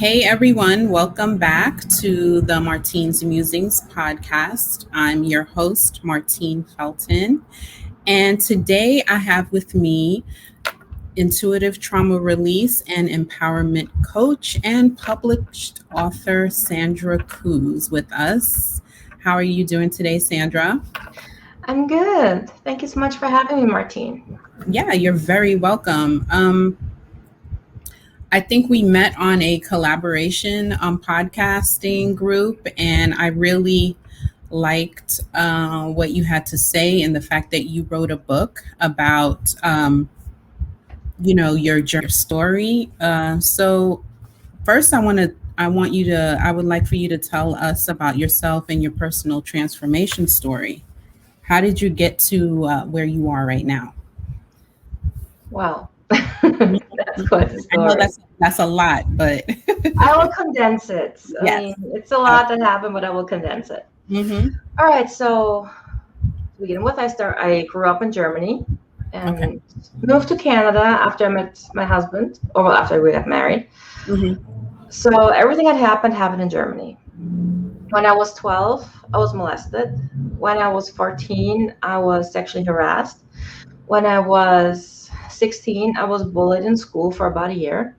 Hey everyone, welcome back to the Martine's Musings podcast. I'm your host, Martine Felton, and today I have with me intuitive trauma release and empowerment coach and published author Sandra Cooze with us. How are you doing today, Sandra? I'm good. Thank you so much for having me, Martine. Yeah, you're very welcome. I think we met on a collaboration podcasting group, and I really liked what you had to say and the fact that you wrote a book about, your story. So first, I would like for you to tell us about yourself and your personal transformation story. How did you get to where you are right now? Wow. That's quite a I know story. that's a lot, but I will condense it. I yes. mean, it's a lot that happened, but I will condense it. Mm-hmm. All right. So to begin with, I grew up in Germany Okay. and moved to Canada after I met my husband, or well, after we got married. Mm-hmm. So everything that happened in Germany. When I was 12, I was molested. When I was 14, I was sexually harassed. When I was 16, I was bullied in school for about a year.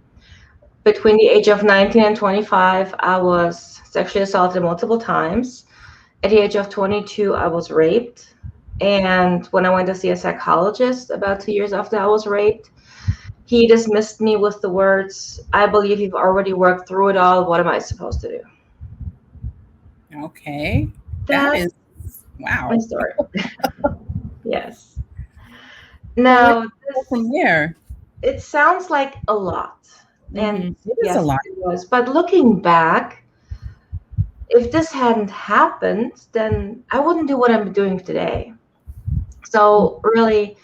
Between the age of 19 and 25, I was sexually assaulted multiple times. At the age of 22, I was raped. And when I went to see a psychologist about 2 years after I was raped, he dismissed me with the words, "I believe you've already worked through it all. What am I supposed to do?" Okay. That That's is my wow. story. Yes. So where do Now, you go from there? it sounds like a lot. And It is a yes, lot. it was. But looking back, if this hadn't happened, then I wouldn't do what I'm doing today. So really,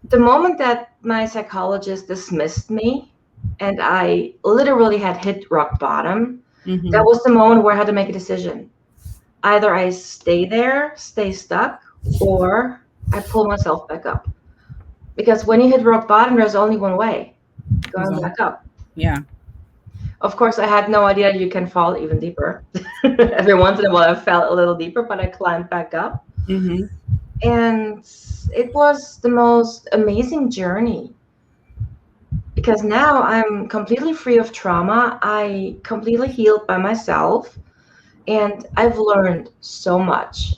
the moment that my psychologist dismissed me and I literally had hit rock bottom, that Mm-hmm. was the moment where I had to make a decision. Either I stay there, stay stuck, or I pull myself back up. Because when you hit rock bottom, there's only one way, going So back up. yeah. Of course, I had no idea you can fall even deeper. Every once in a while, I fell a little deeper, but I climbed back up. Mm-hmm. And it was the most amazing journey because now I'm completely free of trauma. I completely healed by myself. And I've learned so much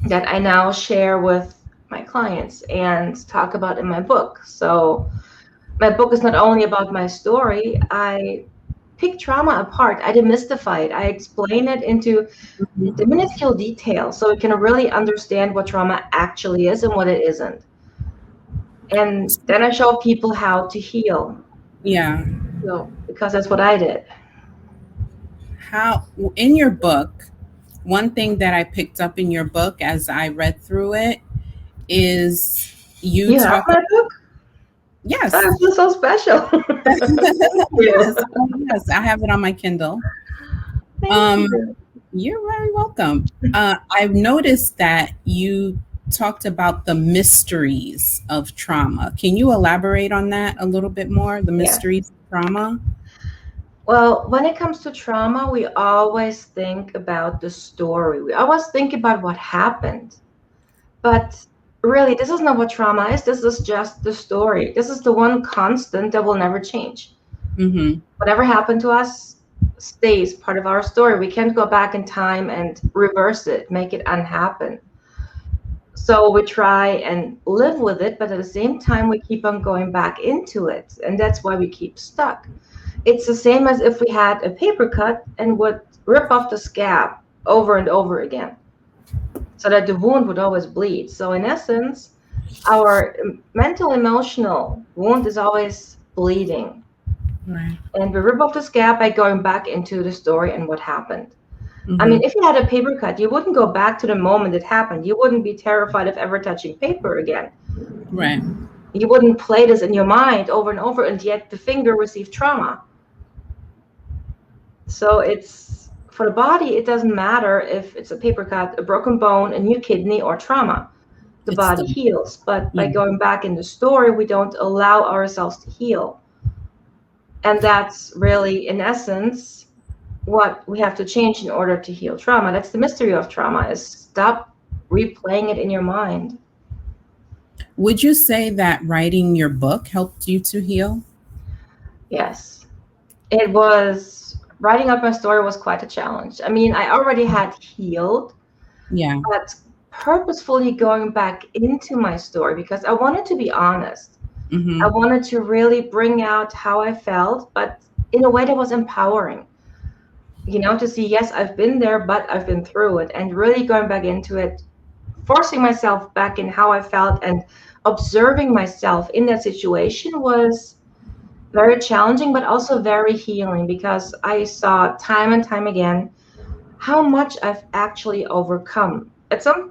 that I now share with my clients and talk about in my book. So my book is not only about my story, I pick trauma apart. I demystify it. I explain it into the minuscule details so we can really understand what trauma actually is and what it isn't. And then I show people how to heal. Yeah. So because that's what I did. How in your book, one thing that I picked up in your book as I read through it is you You have talk my book? I yes. feel so special. Thank you. Yes. Oh, yes, I have it on my Kindle. Thank Um, you. you're very welcome. I've noticed that you talked about the mysteries of trauma. Can you elaborate on that a little bit more? The Yeah. mysteries of trauma? Well, when it comes to trauma, we always think about the story. We always think about what happened. But really, this is not what trauma is. This is just the story. This is the one constant that will never change. Mm-hmm. Whatever happened to us stays part of our story. We can't go back in time and reverse it, make it unhappen. So we try and live with it, but at the same time, we keep on going back into it. And that's why we keep stuck. It's the same as if we had a paper cut and would rip off the scab over and over again so that the wound would always bleed. So in essence, our mental emotional wound is always bleeding. Right. And we rip off the scab by going back into the story and what happened. I Mm-hmm. mean, if you had a paper cut, you wouldn't go back to the moment it happened. You wouldn't be terrified of ever touching paper again. Right. You wouldn't play this in your mind over and over, and yet the finger received trauma. So it's for the body, it doesn't matter if it's a paper cut, a broken bone, a new kidney, or trauma. The It's body the heals. But by yeah. going back in the story, we don't allow ourselves to heal. And that's really, in essence, what we have to change in order to heal trauma. That's the mystery of trauma, is stop replaying it in your mind. Would you say that writing your book helped you to heal? Yes. It was, writing up my story was quite a challenge. I mean, I already had healed, Yeah. but purposefully going back into my story because I wanted to be honest. I Mm-hmm. wanted to really bring out how I felt, but in a way that was empowering. To see, yes, I've been there, but I've been through it, and really going back into it, forcing myself back in how I felt and observing myself in that situation was very challenging, but also very healing because I saw time and time again how much I've actually overcome.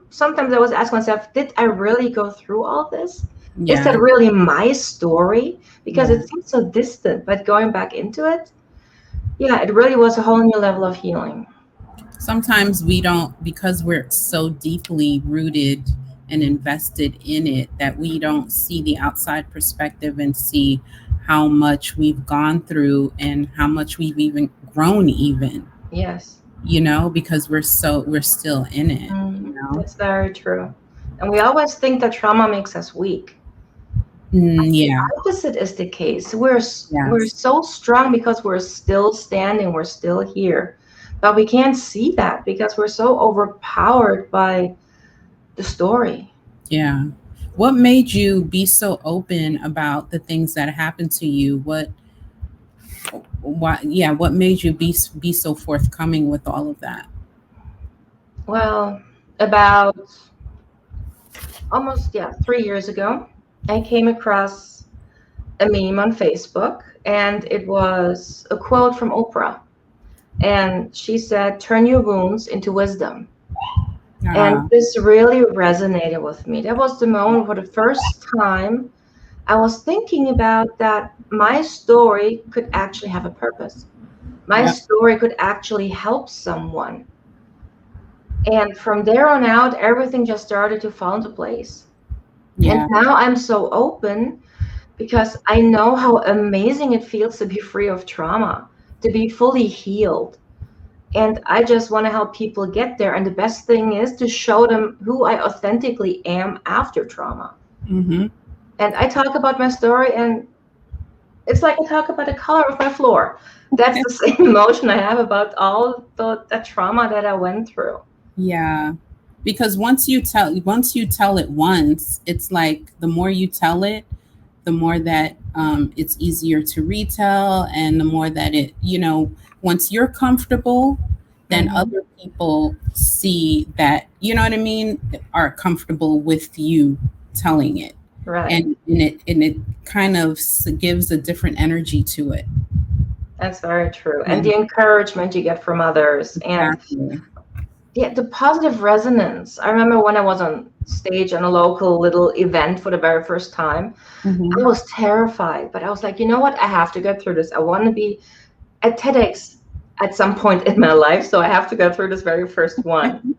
Sometimes I was asking myself, did I really go through all this? Is Yeah. that really my story? Because Yeah. it seems so distant, but going back into it, yeah, it really was a whole new level of healing. Sometimes we don't, because we're so deeply rooted and invested in it, that we don't see the outside perspective and see how much we've gone through and how much we've even grown, even, Yes. because we're still in it. That's very true. And we always think that trauma makes us weak. The Yeah. opposite is the case. We're Yes. so strong because we're still standing, we're still here. But we can't see that because we're so overpowered by the story. Yeah. What made you be so open about the things that happened to you? What made you be so forthcoming with all of that? Well, about almost, yeah, 3 years ago, I came across a meme on Facebook, and it was a quote from Oprah. And she said, "Turn your wounds into wisdom." And Uh, this really resonated with me. That was the moment for the first time I was thinking about that my story could actually have a purpose. My yep. story could actually help someone. And from there on out, everything just started to fall into place. And Yeah. now I'm so open because I know how amazing it feels to be free of trauma, to be fully healed. And I just want to help people get there. And the best thing is to show them who I authentically am after trauma. Mm-hmm. And I talk about my story, and it's like I talk about the color of my floor. That's the same emotion I have about all the trauma that I went through. Yeah. Because once you tell it once, it's like the more you tell it, the more that it's easier to retell, and the more that once you're comfortable, then Hmm. other people see that, you know what I mean, are comfortable with you telling it. Right. And it kind of gives a different energy to it. That's very true. And And the encouragement you get from others, and exactly. the positive resonance. I remember when I was on stage on a local little event for the very first time, I Hmm. was terrified, but I was like, you know what? I have to get through this. I want to be at TEDx at some point in my life, so I have to go through this very first one.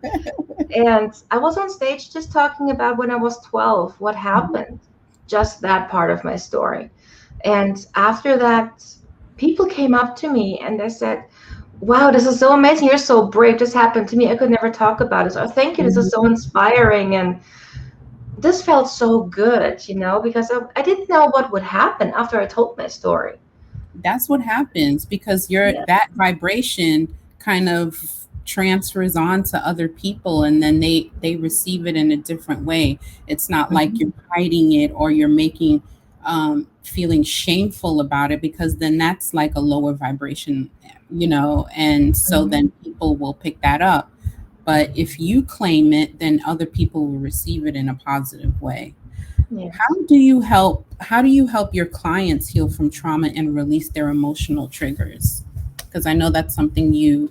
And I was on stage just talking about when I was 12, what happened, just that part of my story. And after that, people came up to me and they said, "Wow, this is so amazing. You're so brave. This happened to me. I could never talk about this." Or, "Thank you. This is so inspiring." And this felt so good, because I didn't know what would happen after I told my story. That's what happens, because Yeah. that vibration kind of transfers on to other people, and then they receive it in a different way. It's not like Mhm. you're hiding it, or you're making feeling shameful about it, because then that's like a lower vibration, and so Mhm. then people will pick that up. But if you claim it, then other people will receive it in a positive way. Yes. How do you help your clients heal from trauma and release their emotional triggers? Because I know that's something you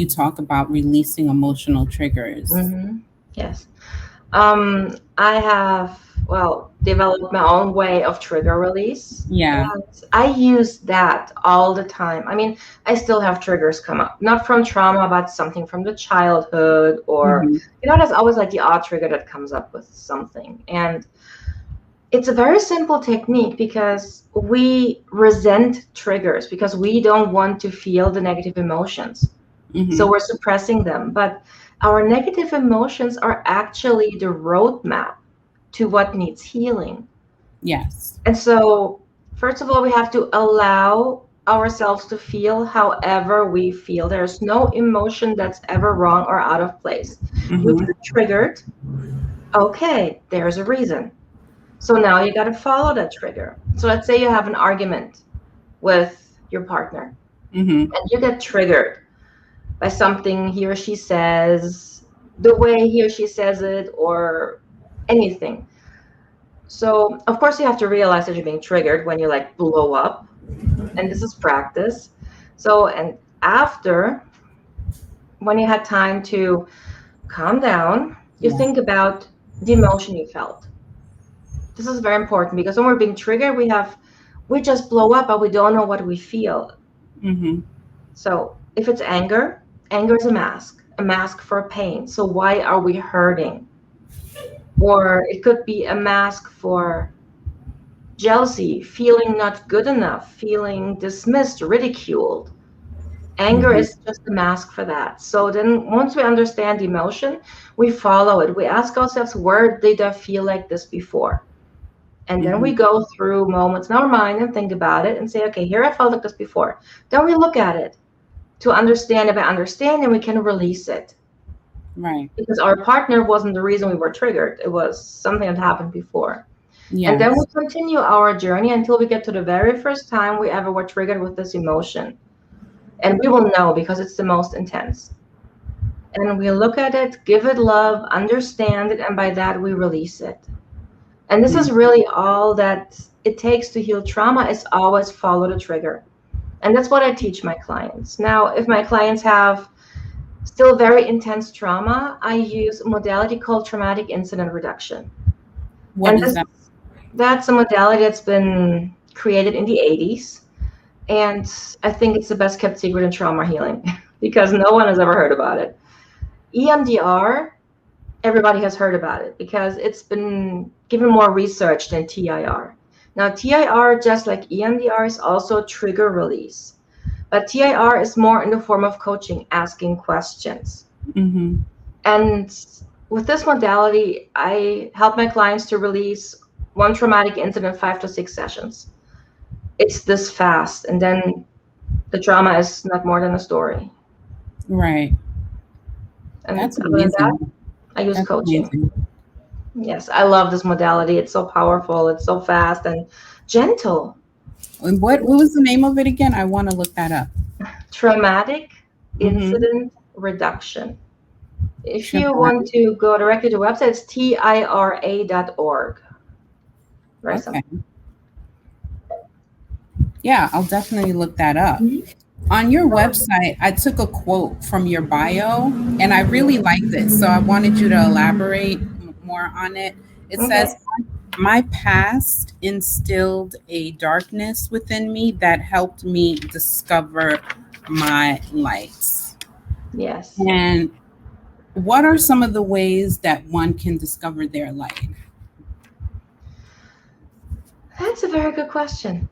talk about, releasing emotional triggers. Hmm. Yes. I have, well, developed my own way of trigger release, Yeah. and I use that all the time. I mean, I still have triggers come up, not from trauma, but something from the childhood, or, Hmm. there's always like the odd trigger that comes up with something. And It's a very simple technique because we resent triggers because we don't want to feel the negative emotions. So we're suppressing them. But our negative emotions are actually the roadmap to what needs healing. Yes. And so, first of all, we have to allow ourselves to feel however we feel. There's no emotion that's ever wrong or out of place. You Mm-hmm. get triggered. Okay, there's a reason. So now you got to follow that trigger. So let's say you have an argument with your partner Mm-hmm. and you get triggered by something he or she says, the way he or she says it, or anything. So, of course, you have to realize that you're being triggered when you like blow up, and this is practice. So, and after, when you had time to calm down, you Yeah. think about the emotion you felt. This is very important because when we're being triggered, we just blow up, but we don't know what we feel. Mm-hmm. So, if it's anger, anger is a mask for pain. So, why are we hurting? Or it could be a mask for jealousy, feeling not good enough, feeling dismissed, ridiculed. Anger Mm-hmm. is just a mask for that. So then once we understand emotion, we follow it. We ask ourselves, where did I feel like this before? And then Mm-hmm. we go through moments in our mind and think about it and say, okay, here I felt like this before. Then we look at it to understand. If I understand, then we can release it. Right. Because our partner wasn't the reason we were triggered. It was something that happened before. And then we Yes. continue our journey until we get to the very first time we ever were triggered with this emotion. And we will know because it's the most intense. And we look at it, give it love, understand it, and by that we release it. And this Mm. is really all that it takes to heal trauma is always follow the trigger. And that's what I teach my clients. Now, if my clients have still very intense trauma, I use a modality called traumatic incident reduction. What And is that? that's a modality that's been created in the 80s. And I think it's the best kept secret in trauma healing because no one has ever heard about it. EMDR, everybody has heard about it because it's been given more research than TIR. Now, TIR, just like EMDR, is also trigger release. But TIR is more in the form of coaching, asking questions. Mm-hmm. And with this modality, I help my clients to release one traumatic incident, 5 to 6 sessions. It's this fast. And then the trauma is not more than a story. Right. And That's other than that, amazing. I use That's coaching. amazing. Yes, I love this modality. It's so powerful. It's so fast and gentle. And what was the name of it again? I want to look that up. Traumatic Mm-hmm. incident reduction. If you want Traumatic. to go directly to the website, it's tira.org. Very Okay. simple. Yeah, I'll definitely look that up. Mhm. On your website, I took a quote from your bio and I really liked it. So I wanted you to elaborate more on it. It says, Okay. my past instilled a darkness within me that helped me discover my lights. Yes. And what are some of the ways that one can discover their light? That's a very good question.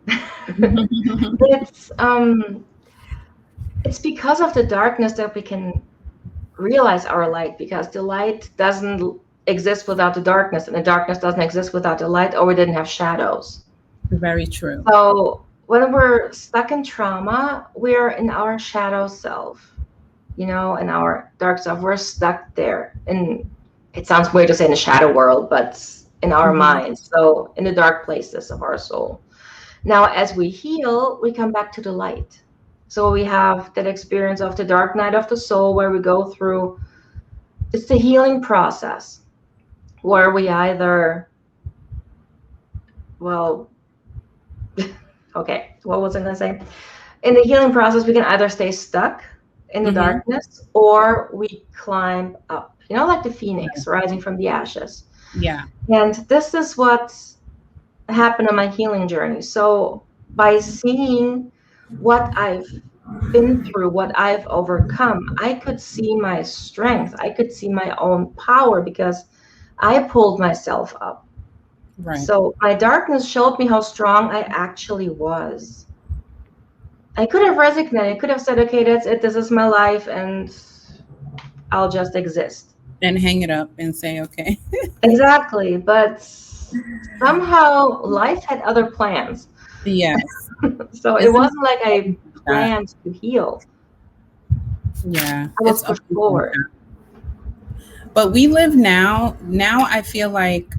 It's it's because of the darkness that we can realize our light because the light doesn't exist without the darkness and the darkness doesn't exist without the light or we didn't have shadows. Very true. So when we're stuck in trauma, we're in our shadow self, in our dark self. We're stuck there. And it sounds weird to say in the shadow world, but in our Mhm. minds. So in the dark places of our soul. Now, as we heal, we come back to the light. So we have that experience of the dark night of the soul where we go through, it's the healing process where we either, well, okay, what was I going to say? In the healing process, we can either stay stuck in the Mhm. darkness or we climb up, like the phoenix rising from the ashes. Yeah. And this is what happened on my healing journey. So by seeing what I've been through, what I've overcome, I could see my strength. I could see my own power because I pulled myself up. Right. So my darkness showed me how strong I actually was. I could have resigned. I could have said, okay, that's it. This is my life and I'll just exist. And hang it up and say, okay. Exactly. But somehow life had other plans. Yes. So it Isn't wasn't like I that? planned to heal. Yeah. I was It's pushed always like forward. that. But we live now I feel like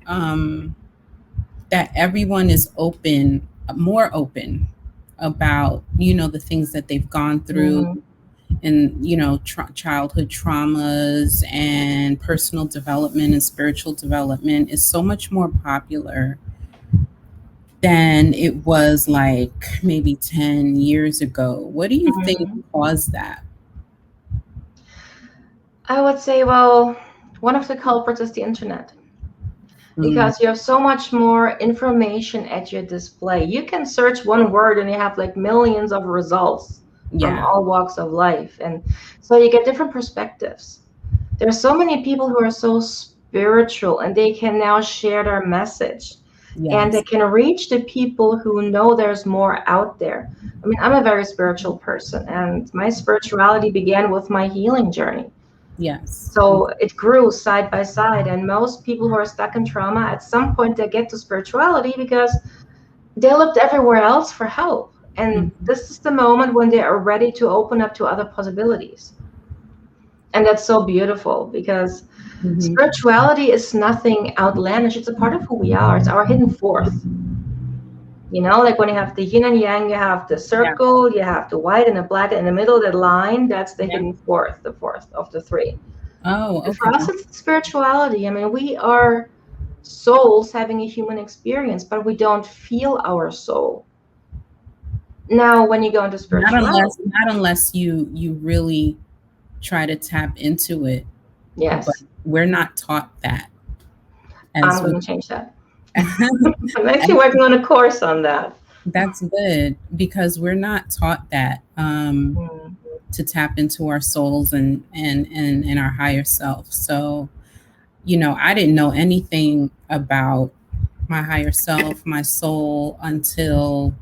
that everyone is open, more open about, the things that they've gone through, Mhm. and childhood traumas and personal development and spiritual development is so much more popular than it was like maybe 10 years ago. What do you think Mhm. caused that? I would say, well, one of the culprits is the internet. Mm, Because you have so much more information at your display. You can search one word and you have like millions of results from yeah. all walks of life. And so you get different perspectives. There's so many people who are so spiritual and they can now share their message and they Yes. can reach the people who know there's more out there. I mean, I'm a very spiritual person and my spirituality began with my healing journey. Yes. So it grew side by side. And most people who are stuck in trauma, at some point, they get to spirituality because they looked everywhere else for help. And Mhm. this is the moment when they are ready to open up to other possibilities. And that's so beautiful because Mhm. spirituality is nothing outlandish. It's a part of who we are, it's our hidden fourth. You know, like when you have the yin and yang, you have the Yeah. circle, you have the white and the black, and in the middle, the line, that's the Yeah. hidden fourth, the fourth of the three. Oh, And for okay. us, it's spirituality. I mean, we are souls having a human experience, but we don't feel our soul. Now, when you go into spirituality, Not unless you really try to tap into it, but yes, we're not taught that I'm as we going to change that. I'm actually working on a course on that. That's good because we're not taught that, Mm. to tap into our souls and our higher self. So, I didn't know anything about my higher self, my soul, until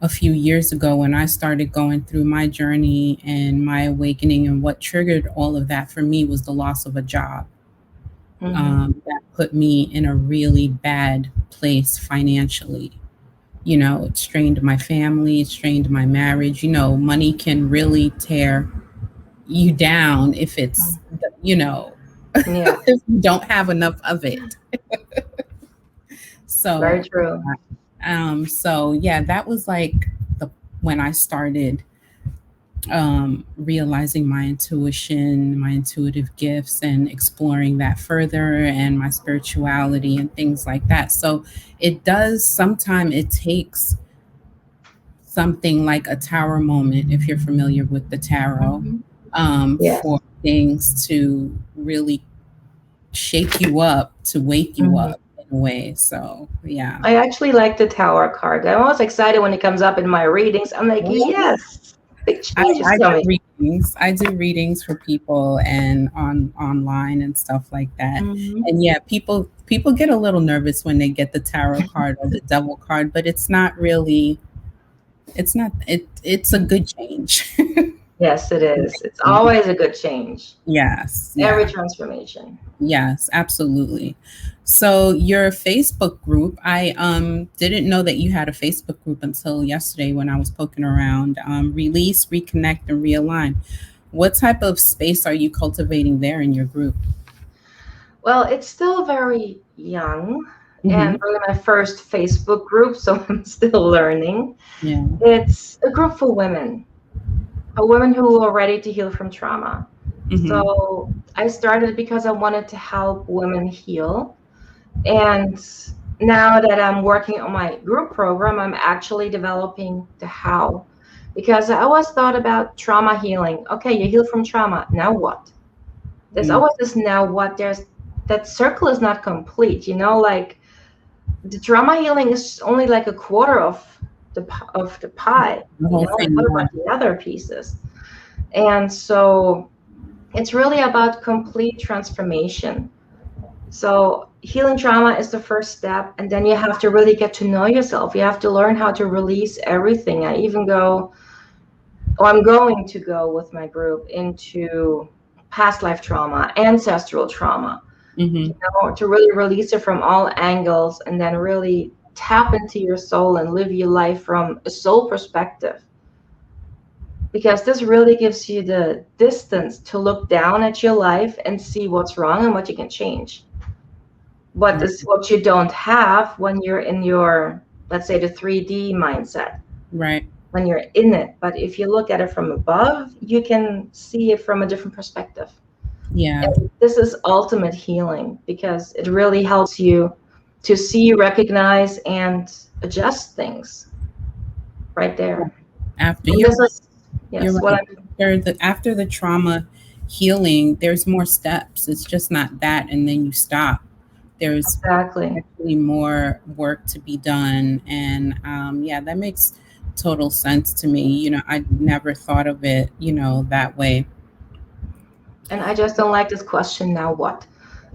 a few years ago when I started going through my journey and my awakening. And what triggered all of that for me was the loss of a job. Hmm. That put me in a really bad place financially. It strained my family, it strained my marriage. Money can really tear you down if it's, Yeah, if you don't have enough of it. very So, true. so yeah, that was like the when I started realizing my intuition, my intuitive gifts, and exploring that further, and my spirituality and things like that. So, it does sometimes it takes something like a tower moment, if you're familiar with the tarot, Hmm. for Yes. things to really shake you up, to wake you Hmm. up in a way. So, yeah. I actually like the tower card. I'm always excited when it comes up in my readings. I'm like, yes, big changes I do coming. readings. I do readings for people and online and stuff like that. Hmm. And yeah, people get a little nervous when they get the tarot card or the devil card, but it's not really. It's not. It's a good change. Yes, it is. It's always a good change. Yes. Every Yeah. transformation. Yes, absolutely. So your Facebook group, I didn't know that you had a Facebook group until yesterday when I was poking around. Release, reconnect, and realign. What type of space are you cultivating there in your group? Well, it's still very young and Hmm. really my first Facebook group, so I'm still learning. Yeah. It's a group for women who are ready to heal from trauma. Hmm. So I started because I wanted to help women heal. And now that I'm working on my group program, I'm actually developing the how. Because I always thought about trauma healing. Okay, you heal from trauma. Now what? There's Mm. always this now what. There's that circle is not complete. Like the trauma healing is only like a quarter of the pie. The whole Like thing. what Yeah. about the other pieces? And so it's really about complete transformation. So healing trauma is the first step, and then you have to really get to know yourself. You have to learn how to release everything. I'm going to go with my group into past life trauma, ancestral trauma, Mm-hmm. to really release it from all angles, and then really tap into your soul and live your life from a soul perspective. Because this really gives you the distance to look down at your life and see what's wrong and what you can change. What you don't have when you're in your, let's say, the 3D mindset, Right. when you're in it. But if you look at it from above, you can see it from a different perspective. Yeah. And this is ultimate healing, because it really helps you to see, recognize, and adjust things right there. After And you're this is, You're yes, what right. After the trauma healing, there's more steps. It's just not that, and then you stop. There's exactly. actually more work to be done, and yeah, that makes total sense to me. I never thought of it, that way. And I just don't like this question, now what?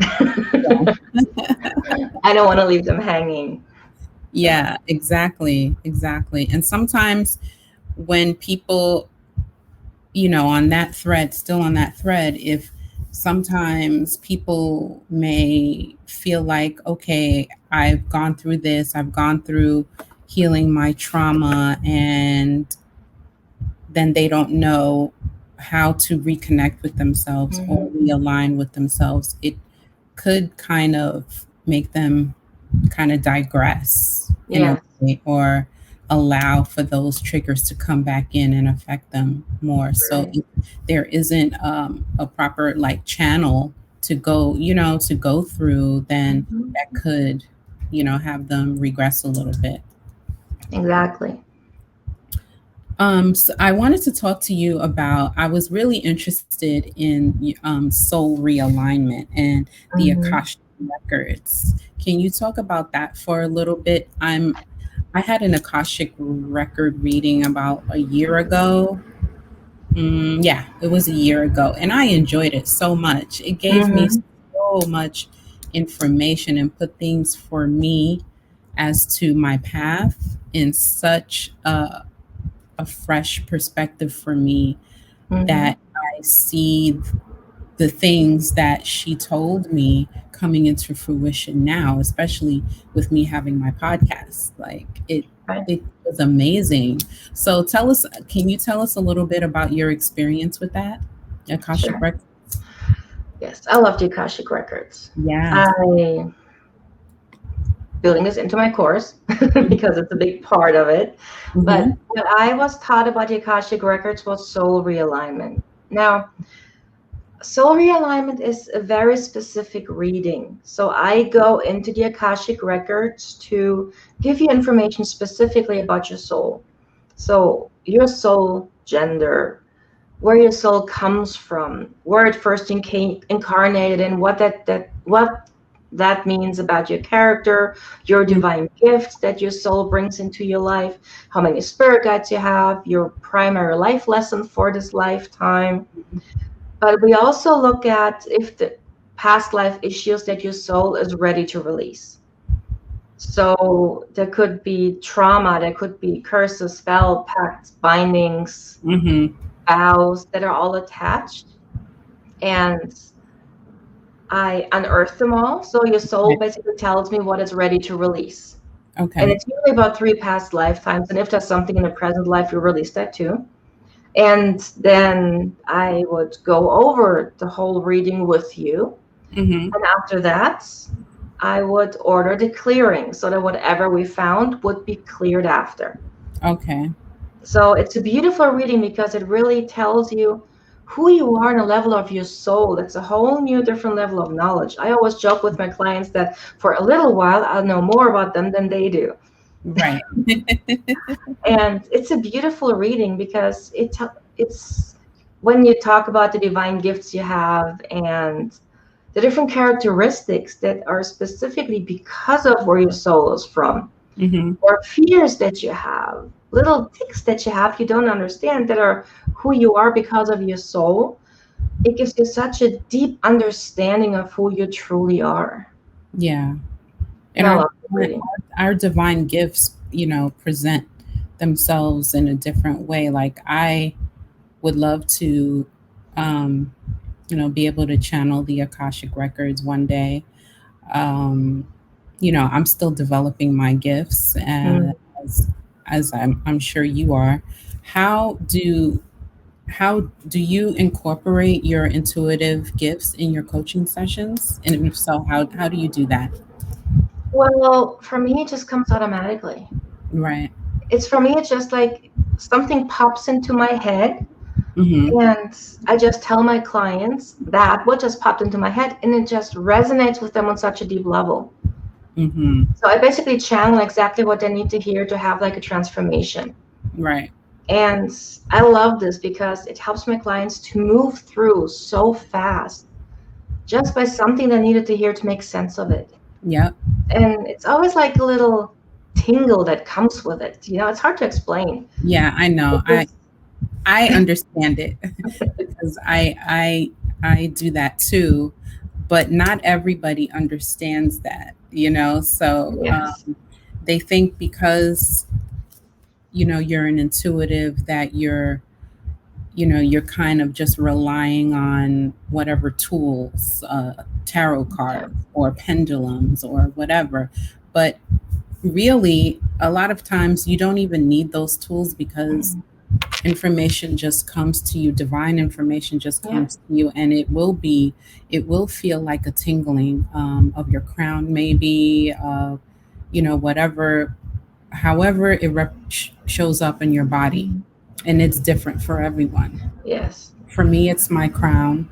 I don't want to leave them hanging. Yeah, exactly. And sometimes when people, on that thread, still on that thread, if sometimes people may feel like, okay, I've gone through this, I've gone through healing my trauma, and then they don't know how to reconnect with themselves or realign with themselves, it could kind of make them kind of digress in a Yeah, way, or allow for those triggers to come back in and affect them more. So right. if there isn't a proper like channel to go through, then that could, have them regress a little bit. Exactly. So I wanted to talk to you about, I was really interested in soul realignment and the Akashic records. Can you talk about that for a little bit? I had an Akashic record reading about a year ago. Yeah, it was a year ago, and I enjoyed it so much. It gave me so much information and put things for me as to my path in such a fresh perspective for me, that I see the things that she told me coming into fruition now, especially with me having my podcast. Like Right. it was amazing. So can you tell us a little bit about your experience with that? Akashic Sure. records? Yes, I love the Akashic records. Yes. I building this into my course because it's a big part of it. But Mm-hmm. what I was taught about the Akashic records was soul realignment. Now, soul realignment is a very specific reading. So I go into the Akashic records to give you information specifically about your soul. So your soul gender, where your soul comes from, where it first incarnated, and what that means about your character, your divine gifts that your soul brings into your life, how many spirit guides you have, your primary life lesson for this lifetime. But we also look at if the past life issues that your soul is ready to release. So there could be trauma, there could be curses, spell, pacts, bindings, Mm-hmm. vows that are all attached. And I unearth them all. So your soul basically tells me what it's ready to release. And Okay. it's usually about 3 past lifetimes. And if there's something in the present life, you release that too. And then I would go over the whole reading with you. Mm-hmm. And after that, I would order the clearing so that whatever we found would be cleared after. Okay. So it's a beautiful reading because it really tells you who you are on a level of your soul. That's a whole new different level of knowledge. I always joke with my clients that for a little while, I'll know more about them than they do. Right. And it's a beautiful reading because it's when you talk about the divine gifts you have and the different characteristics that are specifically because of where your soul is from, Mm-hmm. or fears that you have, little ticks that you have you don't understand that are who you are because of your soul. It gives you such a deep understanding of who you truly are. Yeah. And No, absolutely. our divine gifts, present themselves in a different way. Like I would love to, um, be able to channel the Akashic records one day. Um, I'm still developing my gifts, Mm. as I'm sure you are. How do how do you incorporate your intuitive gifts in your coaching sessions? And if so, how do you do that? Well, for me, it just comes automatically. Right. It's for me, it's just like something pops into my head, Mm-hmm. and I just tell my clients that what just popped into my head, and it just resonates with them on such a deep level. Mm-hmm. So I basically channel exactly what they need to hear to have like a transformation. Right. And I love this because it helps my clients to move through so fast just by something they needed to hear to make sense of it. Yep. And it's always like a little tingle that comes with it. It's hard to explain. Yeah, I know. It's I understand it because I do that too, but not everybody understands that, So yes. they think because you're an intuitive that you're kind of just relying on whatever tools, tarot Yeah. cards or pendulums or whatever, but really a lot of times you don't even need those tools because information just comes to you, divine information just Yeah. comes to you, and it will feel like a tingling of your crown, maybe, whatever, however it shows up in your body, and it's different for everyone. Yes. For me it's my crown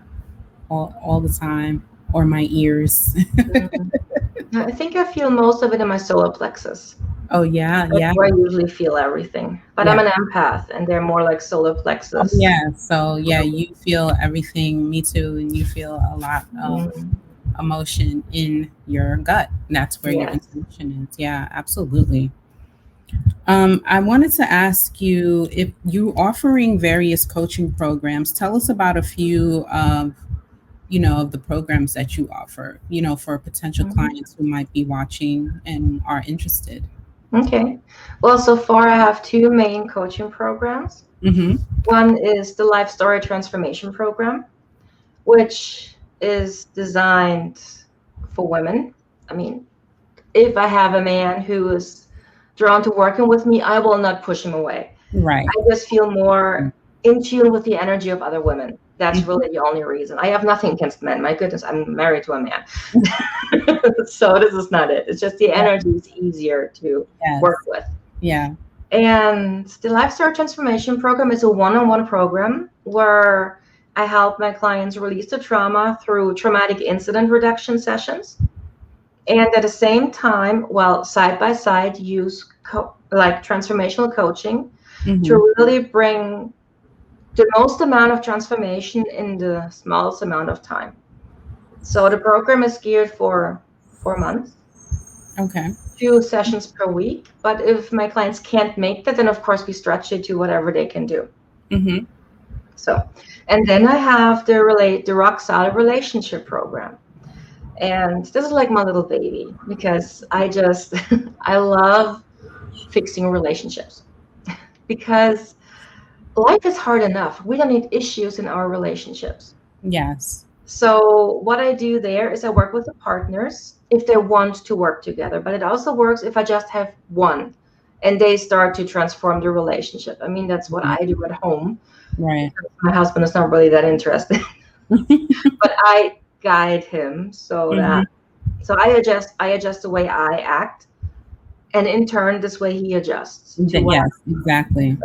all the time, or my ears. Mm. I think I feel most of it in my solar plexus. Oh yeah, That's yeah, where I usually feel everything. But I'm yeah. an empath, and they're more like solar Oh plexus. yeah, so yeah, you feel everything, me too, and you feel a lot of Mm. emotion in your gut. That's where your Yes. intuition is. Yeah, absolutely. I wanted to ask you, if you offering various coaching programs, tell us about a few of of the programs that you offer, for potential Mhm. clients who might be watching and are interested. Okay. Well, so far I have two main coaching programs. Mm-hmm. One is the Life Story Transformation Program, which is designed for women. I mean, if I have a man who is drawn to working with me, I will not push him away. Right. I just feel more in tune with the energy of other women. That's Mhm. really the only reason. I have nothing against men. My goodness, I'm married to a man. So this is not it. It's just the Yeah. energy is easier to Yes. work with. Yeah. And the Lifestyle Transformation Program is a one-on-one program where I help my clients release the trauma through traumatic incident reduction sessions. And at the same time, well, side by side, use like transformational coaching Mm-hmm. to really bring the most amount of transformation in the smallest amount of time. So the program is geared for 4 months, Okay. 2 sessions per week. But if my clients can't make that, then of course we stretch it to whatever they can do. Mm-hmm. So, and then I have the Rock Solid Relationship Program. And this is like my little baby because I just, I love fixing relationships because life is hard enough. We don't need issues in our relationships. Yes. So what I do there is I work with the partners if they want to work together, but it also works if I just have one and they start to transform the relationship. I mean, that's what I do at home Right. because my husband is not really that interested, but I guide him Mm-hmm. so I adjust the way I act, and in turn this way he adjusts to what Yes, exactly.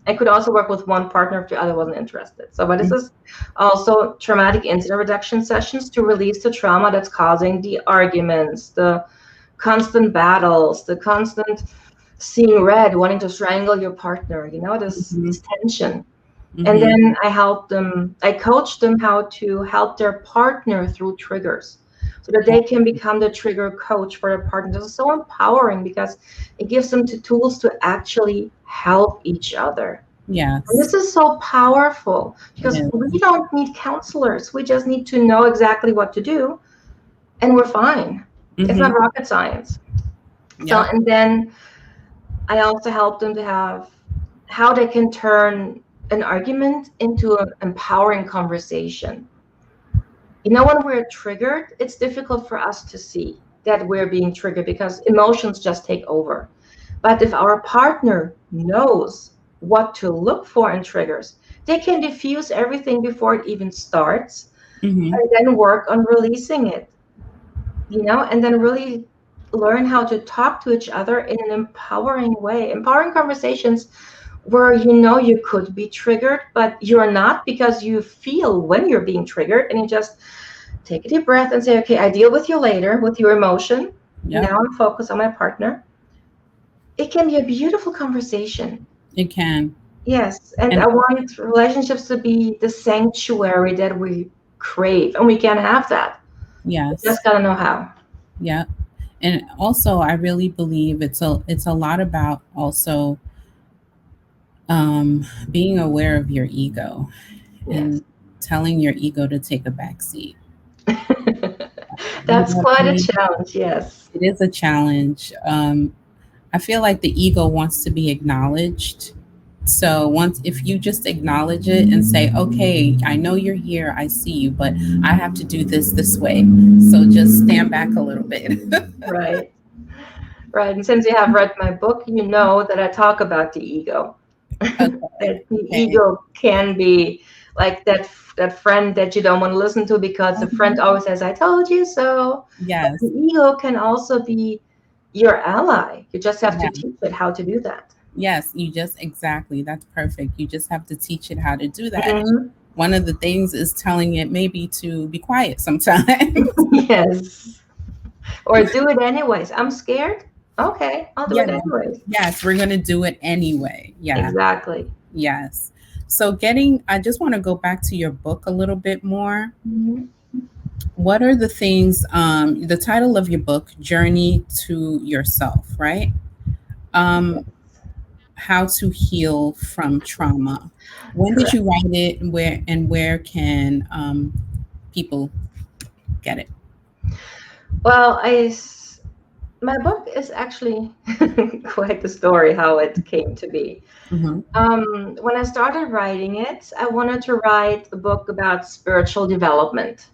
I could also work with one partner if the other wasn't interested. So, but this Mm. is also traumatic incident reduction sessions to release the trauma that's causing the arguments, the constant battles, the constant seeing red, wanting to strangle your partner, Mhm. this tension. And Mhm. then I coach them how to help their partner through triggers so that they can become the trigger coach for their partner. This is so empowering because it gives them the tools to actually help each other. And Yes, this is so powerful it because is. we don't need counselors. We just need to know exactly what to do and we're fine. It's Mm-hmm. not rocket science. So, Yep. and then I also help them to have how they can turn an argument into an empowering conversation. When we're triggered, it's difficult for us to see that we're being triggered because emotions just take over. But if our partner knows what to look for in triggers, they can diffuse everything before it even starts Mm-hmm. and then work on releasing it, and then really learn how to talk to each other in an empowering way. Empowering conversations where you could be triggered, but you're not, because you feel when you're being triggered and you just take a deep breath and say, okay, I deal with you later with your emotion. Yep. Now I'm focused on my partner. It can be a beautiful conversation. It can. Yes. And And I want relationships to be the sanctuary that we crave, and we can have that. We yes. just got to know how. Yeah. And also I really believe it's a lot about also being aware of your ego Yes. and telling your ego to take a back seat. You That's know what I quite a mean? challenge. Yes. It is a challenge. I feel like the ego wants to be acknowledged. So once if you just acknowledge it and say, okay, I know you're here, I see you, but I have to do this way. So just stand back a little bit. Right. Right. And since you have read my book, you know that I talk about the ego. Okay. That the Okay. ego can be like that friend that you don't want to listen to because the friend Mhm. always says, I told you so. But the Yes. ego can also be your ally. You just have to Yeah. teach it how to do that. Yes. You just exactly. That's perfect. You just have to teach it how to do that. Mhm. One of the things is telling it maybe to be quiet sometimes. Yes. Or do it anyways. I'm scared. Okay, I'll do Yeah. it anyways. Yes. We're gonna do it anyway. Yeah. Exactly. Yes. So I just want to go back to your book a little bit more. Mhm. What are the things, the title of your book, Journey to Yourself, right? Um, how to heal from trauma. When did Correct. you write it? Where can people get it? Well, my book is actually quite the story how it came to be. Mm-hmm. When I started writing it, I wanted to write a book about spiritual development.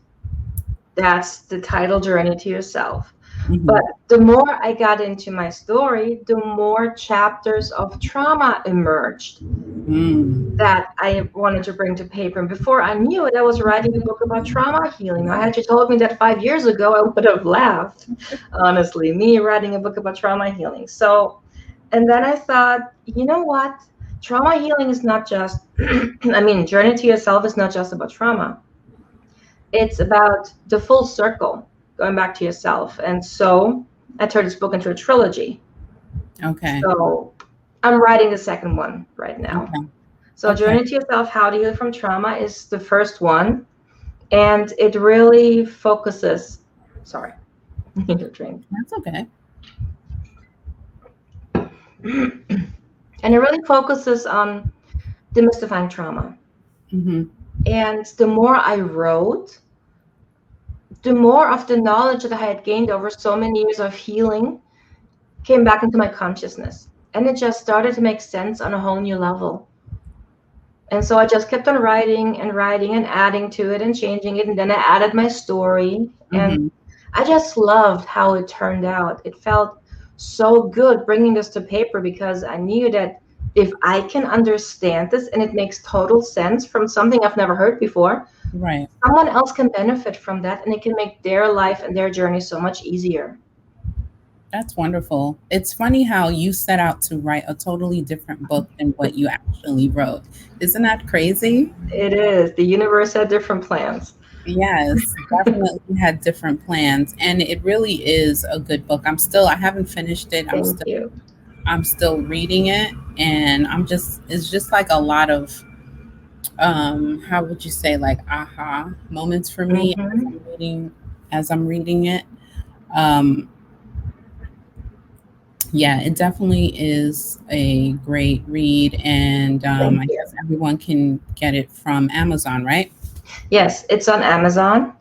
That's the title, Journey to Yourself. Mm-hmm. But the more I got into my story, the more chapters of trauma emerged Mm. that I wanted to bring to paper. And before I knew it, I was writing a book about trauma healing. I had you told me that 5 years ago, I would have laughed, honestly, me writing a book about trauma healing. So, and then I thought, you know what? Trauma healing is not just, Journey to Yourself is not just about trauma. It's about the full circle, going back to yourself. And so I turned this book into a trilogy. Okay. So I'm writing the second one right now. Okay. So Okay. Journey to Yourself, How to Heal from Trauma is the first one. And it really focuses, sorry, I need a drink. That's okay. And it really focuses on demystifying trauma. Mm-hmm. And the more I wrote, the more of the knowledge that I had gained over so many years of healing came back into my consciousness. And it just started to make sense on a whole new level. And so I just kept on writing and writing and adding to it and changing it. And then I added my story. And Mm-hmm. I just loved how it turned out. It felt so good bringing this to paper because I knew that if I can understand this and it makes total sense from something I've never heard before, Right. someone else can benefit from that and it can make their life and their journey so much easier. That's wonderful. It's funny how you set out to write a totally different book than what you actually wrote. Isn't that crazy? It is. The universe had different plans. Yes, definitely had different plans, and it really is a good book. I haven't finished it. Thank you. I'm still reading it, and it's just like a lot of how would you say, like, aha moments for me Mm-hmm. as I'm reading it. Um yeah, it definitely is a great read, and Thank I you. guess everyone can get it from Amazon, right? Yes, it's on Amazon.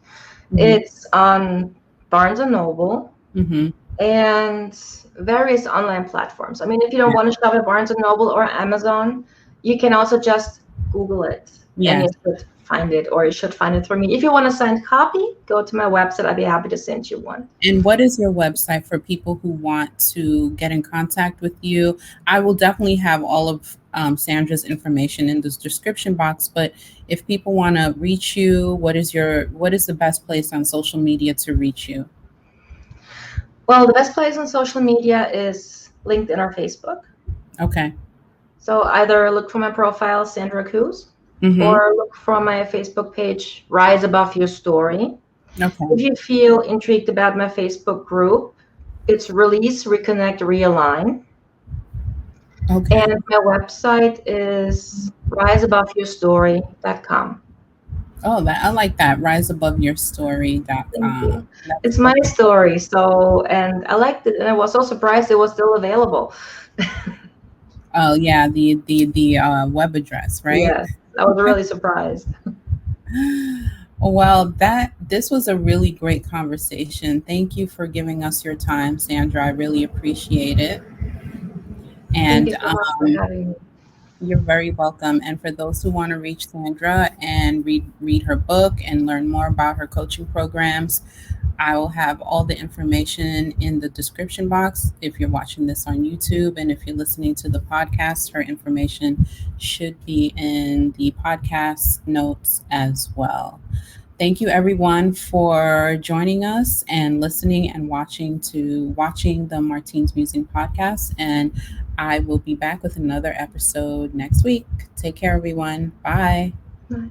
Mm-hmm. It's on Barnes and Noble. Mm-hmm. and various online platforms. I mean, if you don't want to shop at Barnes and Noble or Amazon, you can also just Google it and you Yes. should find it, or you should find it for me. If you want a signed copy, go to my website. I'd be happy to send you one. And what is your website for people who want to get in contact with you? I will definitely have all of Sandra's information in this description box. But if people want to reach you, what is the best place on social media to reach you? Well, the best place on social media is LinkedIn or Facebook. Okay. So either look for my profile, Sandra Cooze, Mm-hmm. or look for my Facebook page, Rise Above Your Story. Okay. If you feel intrigued about my Facebook group, it's Release, Reconnect, Realign. Okay. And my website is riseaboveyourstory.com. Oh, that I like that. Thank Riseaboveyourstory.com. you. That's It's my perfect. story. So, and I liked it. And I was so surprised it was still available. Oh yeah, the web address, right? Yes, I was really surprised. Well, that this was a really great conversation. Thank you for giving us your time, Sandra. I really appreciate it. Thank And you so much for having me. you're very welcome. And for those who want to reach Sandra and read her book and learn more about her coaching programs, I will have all the information in the description box if you're watching this on YouTube. And if you're listening to the podcast, her information should be in the podcast notes as well. Thank you everyone for joining us and listening and watching the Martine's Musing podcast. And I will be back with another episode next week. Take care, everyone. Bye. Bye.